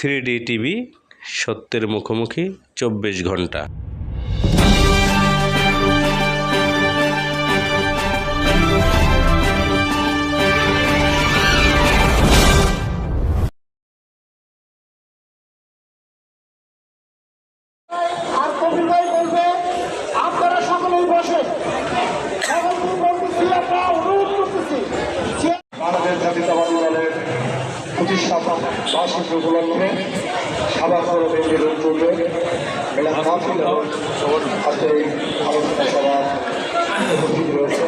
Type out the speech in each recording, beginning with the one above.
3D TV, সত্যের মুখোমুখি 24 ঘন্টা। আর কবির ভাই বলবে আপনারা সকলেই বসে আমরা অনুরোধ করতেছি বাংলাদেশ জাতীয়তাবাদী দলের প্রতিষ্ঠা বার্ষিকী উপলক্ষে সাবাস বিএনপির উদ্যোগে মেলা মাহফিল আজকে এই আলোচনা সভার উপস্থিত রয়েছে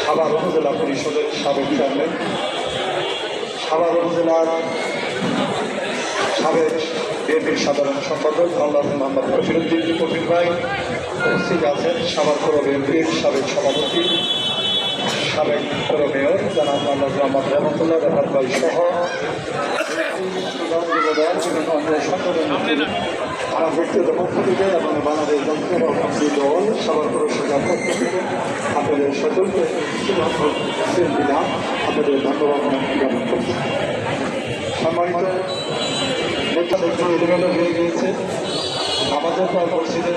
সাভার উপজেলা পরিষদের সাবেক চেয়ারম্যান, সাভার উপজেলার সাবেক বিএনপির সাধারণ সম্পাদক আল্লাহ মোহাম্মদ রফিউদ্দিন কবির ভাই উপস্থিত আছেন, সাভার পৌর বিএনপির সাবেক সভাপতি, সাবেক পৌর মেয়র জনাব মোহাম্মদ রহমতুল্লাহ রেহাত ভাই সহ আমার ব্যক্তিগত পক্ষ থেকে এবং বাংলাদেশ জাতীয়তাবাদী দল সাভার পৌরসভার পক্ষ থেকে আপনাদের সকলকে দিলাম, আপনাদের ধন্যবাদ জ্ঞাপন করছি। সম্মানিত নেতা একটু এলোমেলো হয়ে গিয়েছে, আমাদের পর পরিস্থিতি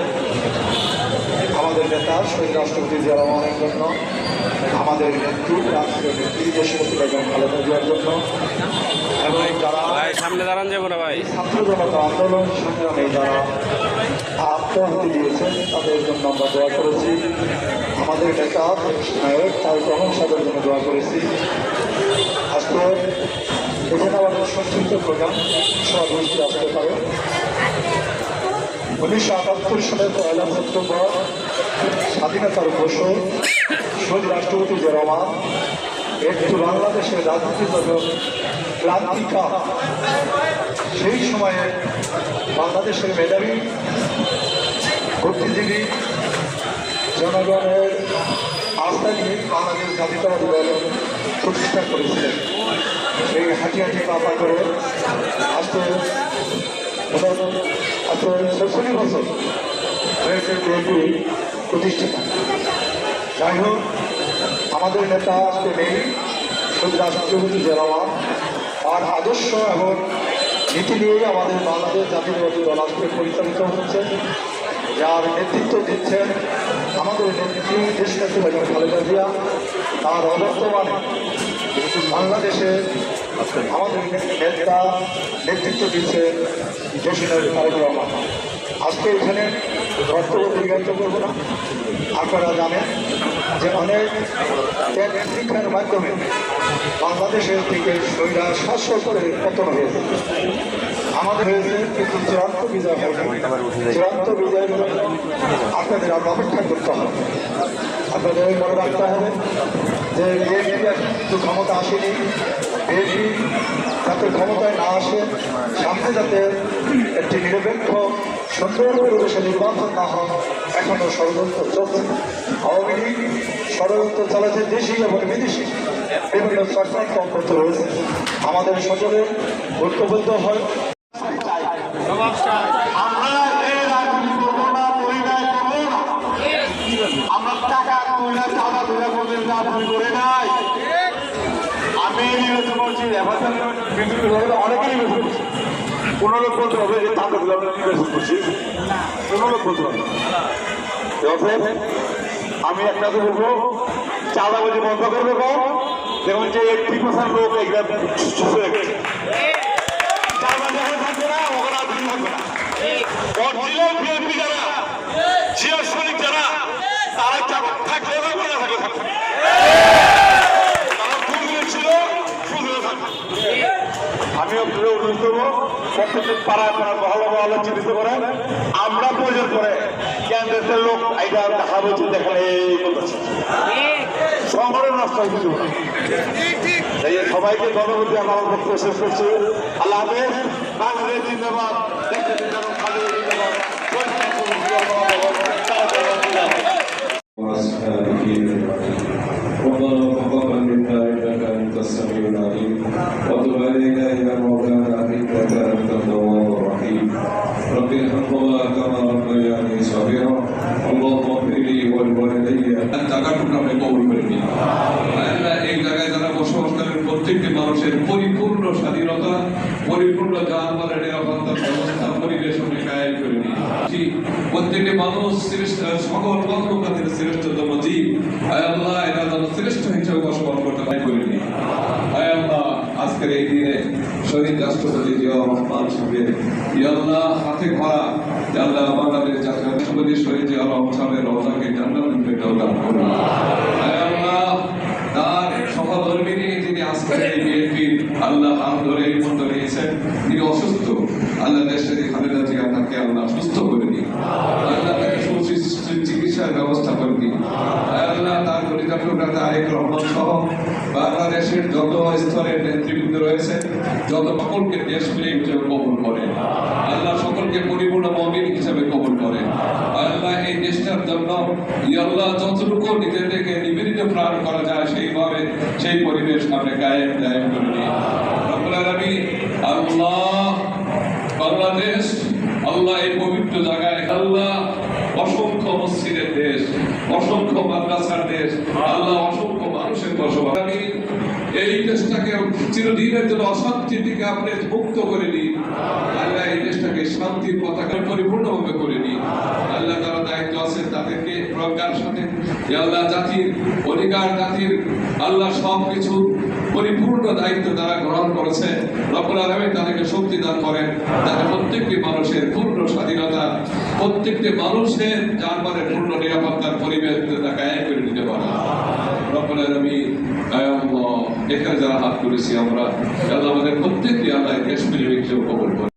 আমাদের নেতা শহীদ রাষ্ট্রপতি জিয়া রহমানের জন্য, আমাদের নেত্রী রাষ্ট্রীয় নেত্রী দেশপতি বেগম খালেদা জিয়ার জন্য এবং যারা সামনে দাঁড়ান যাবো না ভাই, ছাত্র জনতা আন্দোলন সংগ্রামে যারা আত্মহতি দিয়েছেন তাদের জন্য আমরা দোয়া করেছি। আমাদের নেতা নায়ক তারেক রহমান সাহেবের জন্য দোয়া করেছি। আজকে এখানে আমাদের সংক্ষিপ্ত প্রোগ্রাম সভাপতি আসতে পারে। 1978 সালের 1 সেপ্টেম্বর স্বাধীনতার ঘোষক শহীদ রাষ্ট্রপতি জিয়া রহমান একটু বাংলাদেশের রাজনীতির জগৎ ক্রান্তিকাল, সেই সময়ে বাংলাদেশের মেধাবী বুদ্ধিজীবী জনগণের আস্থা নিয়ে বাংলাদেশ জাতীয়তাবাদী দল প্রতিষ্ঠা করেছিলেন। সেই হাঁটি হাঁটি পা করে আজকে 46 বছর হয়েছে বিএনপি প্রতিষ্ঠিত। যাই হোক, আমাদের নেতা আজকে নেই শহীদ রাষ্ট্রপতি জিয়া রহমান, আর আদর্শ এবং নীতি নিয়েই আমাদের বাংলাদেশ জাতীয়তাবাদী দল আজকে পরিচালিত হচ্ছে, যার নেতৃত্ব দিচ্ছেন আমাদের নেত্রী দেশনেত্রী বেগম খালেদা জিয়া। তার অবর্তমানে বাংলাদেশে আমাদের নেতা নেতৃত্ব দিচ্ছে দেশনেত্রী তারেক রহমান। আজকে এখানে বক্তব্য দীর্ঘায়িত করব না, আপনারা জানেন যে অনেক ত্যাগ শিক্ষার মাধ্যমে বাংলাদেশের থেকে সৈরা শাসকের পতন হয়েছে, আমাদের হয়েছে, কিন্তু চূড়ান্ত বিজয় হয়নি। চূড়ান্ত বিজয়ের জন্য আপনাদের আর অপেক্ষা করতে হবে। আপনাদের মনে রাখতে হবে যে বিএনপি কিন্তু ক্ষমতা আসেনি, বিএনপি যাতে ক্ষমতায় না আসে, সামনে যাতে একটি নিরপেক্ষ সুন্দর পরিবেশে নির্বাচন না হয়, এখনো ষড়যন্ত্র চলছে। আওয়ামী লীগ ষড়যন্ত্র চালাচ্ছে দেশি এবং বিদেশি বিভিন্ন সরকার কর্মরত রয়েছে। আমাদের সকলে ঐক্যবদ্ধ হয়, আমরা টাকা কইরা চাঁদা ধরে করবেন না, ভুল করে নাই। আমি নির্বাচন করছি, অনেকেই নির্বাচন করছি, কোনো লোক বলতে হবে যে চাঁদা ধরে আমরা নির্বাচন করছি, কোনো লোক বলতে হবে। আমি একটা তো বলবো, চাঁদাবাজি বন্ধ করবে কম, দেখুন যে 80% লোক এগুলা থাকবে না, ওরা থাকবে না। অরিজিনাল বিএনপি যারা, জিয়া সৈনিক যারা, তারা থাকলে থাকবে না, থাকলে থাকবে, তারা ফুলগুলো ছিল ফুলগুলো থাকবে। আমি আপনাদের অনুরোধ করবো প্রত্যেকটা পাড়ায় পাড়ায় মহল্লা মহল্লা চিহ্নিত করে আমরা প্রয়োজন করে কেন্দ্রের লোক এটা দেখা বলছে, দেখালে এই করতেছে সংগঠন নষ্ট হয়ে কিছু। সবাইকে গণবদ্ধি আমার বক্তব্য শেষ করছি। আল্লাহ হাফেজ। বাংলাদেশ জিন্দাবাদ, দেশের জিন্দাবাদ, খালেদা জিন্দাবাদ। ربنا تقبل منا انك انت السميع العليم وتب علينا يا مولانا انك انت التواب الرحيم رب ارحمهما كما ربياني صغيرا اللهم اغفر لي ولوالدي টাকাটুকু আমরা কবুল করে নিই। আল্লাহ এই জায়গায় যারা বসবাস করেন প্রত্যেককে মানুষের পরিপূর্ণ স্বাধীনতা, পরিপূর্ণ যানবাহনের নিরাপত্তার ব্যবস্থা পরিবেশ আমরা কায়েম করে নিই। প্রত্যেকটি মানুষ শ্রেষ্ঠ, সকল মানবতাদের শ্রেষ্ঠতম জীব। আয় আল্লাহ, এরা যেন শ্রেষ্ঠ হিসেবে বসবাস করতে করে নিই। আয় আল্লাহ, আজকের এই দিনে শহীদ রাষ্ট্রপতি জিয়াউর রহমান সাহেবের আল্লাহ হাতে ভরা আল্লাহ বাংলাদেশ জাতীয় রাষ্ট্রপতি শহীদ জিয়াউর রহমান সাহেবের রওজাকে জান্নাতুল ফেরদাউস দান করুন। আয় আল্লাহ, তার সহধর্মিনী যিনি আজকের এই বিএনপির আল্লাহ হাত ধরে এই মন্ত্র নিয়েছেন, তিনি অসুস্থ, আল্লাহ দেশের খালেদা জিয়া তাকে আল্লাহ সুস্থ করে দিন, আল্লাহ তাকে চিকিৎসার ব্যবস্থা করে দিন। আল্লাহ তার পরিচালকরা তারেক রহমান সহ বাংলাদেশের যত স্তরের নেতৃবৃন্দ রয়েছে, যত সকলকে দেশপ্রেম হিসেবে কবুল করেন। আল্লাহ সকলকে পরিপূর্ণ মুমিন হিসেবে কবুল করেন। আল্লাহ এই দেশটার জন্য আল্লাহ যতটুকু নিজেদেরকে নিবেদিত প্রাণ করা যায় সেইভাবে সেই পরিবেশ আমরা কায়েম করে নিই। রব্বুল আলামিন, আল্লাহ বাংলাদেশ আল্লাহ এই পবিত্র জায়গায় আল্লাহ অসংখ্য মসজিদের দেশ, অসংখ্য মাদ্রাসার দেশ, আল্লাহ অসংখ্য মানুষের বসবাস। আমি এই দেশটাকে চিরদিনের জন্য অশান্তি থেকে আপনি মুক্ত করে দিন। আল্লাহ এই দেশটাকে শান্তির পতাকা পরিপূর্ণভাবে করে দিন। আল্লাহ যারা দায়িত্ব আছে তাদেরকে প্রজ্ঞার সাথে আল্লাহ জাতির অধিকার, জাতির আল্লাহ সবকিছু পরিপূর্ণ দায়িত্ব তারা গ্রহণ করেছে। রব্বুল আলামিন তাদেরকে শক্তি দান করেন, যাতে প্রত্যেকটি মানুষের পূর্ণ স্বাধীনতা, প্রত্যেকটি মানুষের যানবাহনের পূর্ণ নিরাপত্তার পরিবেশ কায়েম করে দিতে পারে। রব্বুল আলামিন, এখানে যারা হাত করেছি আমরা, আল্লাহ আমাদের প্রত্যেকটি আল্লাহ দেশপ্রেমিক হিসেবে কবুল করে।